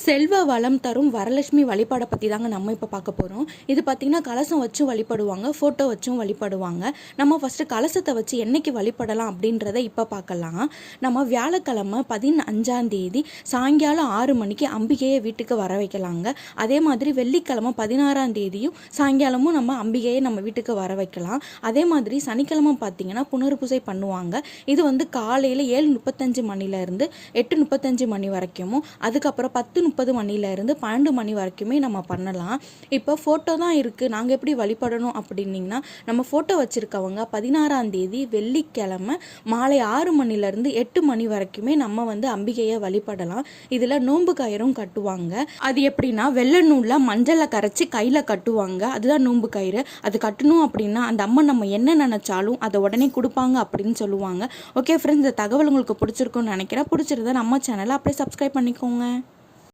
செல்வ வளம் தரும் வரலட்சுமி வழிபாடை பற்றி தாங்க நம்ம இப்போ பார்க்க போகிறோம். இது பார்த்திங்கன்னா கலசம் வச்சும் வழிபடுவாங்க, ஃபோட்டோ வச்சும் வழிபடுவாங்க. நம்ம ஃபஸ்ட்டு கலசத்தை வச்சு என்றைக்கு வழிபடலாம் அப்படின்றத இப்போ பார்க்கலாம். நம்ம வியாழக்கிழமை 15 சாயங்காலம் 6 மணிக்கு அம்பிகையை வீட்டுக்கு வர வைக்கலாங்க. அதே மாதிரி வெள்ளிக்கிழமை 16 சாயங்காலமும் நம்ம அம்பிகையை நம்ம வீட்டுக்கு வர வைக்கலாம். அதே மாதிரி சனிக்கிழமை பார்த்திங்கன்னா புனர்பூசை பண்ணுவாங்க. இது வந்து காலையில் 7:35 மணிலேருந்து 8:35 மணி வரைக்கும், அதுக்கப்புறம் 10:30 மணிலேருந்து 12 மணி வரைக்குமே நம்ம பண்ணலாம். இப்போ ஃபோட்டோ தான் இருக்குது, நாங்கள் எப்படி வழிபடணும் அப்படின்னிங்கன்னா, நம்ம ஃபோட்டோ வச்சுருக்கவங்க 16 வெள்ளிக்கிழமை மாலை 6 மணிலேருந்து 8 மணி வரைக்குமே நம்ம வந்து அம்பிகையை வழிபடலாம். இதில் நோன்பு கயிறும் கட்டுவாங்க. அது எப்படின்னா வெள்ளை நூலில் மஞ்சளை கரைச்சி கையில் கட்டுவாங்க. அதுதான் நோன்பு கயிறு. அது கட்டணும் அப்படின்னா அந்த அம்மா நம்ம என்ன நினச்சாலும் அதை உடனே கொடுப்பாங்க அப்படின்னு சொல்லுவாங்க. ஓகே ஃப்ரெண்ட்ஸ், இந்த தகவல் உங்களுக்கு பிடிச்சிருக்குன்னு நினைக்கிறேன். பிடிச்சிருந்தா நம்ம சேனலை அப்படியே சப்ஸ்கிரைப் பண்ணிக்கோங்க.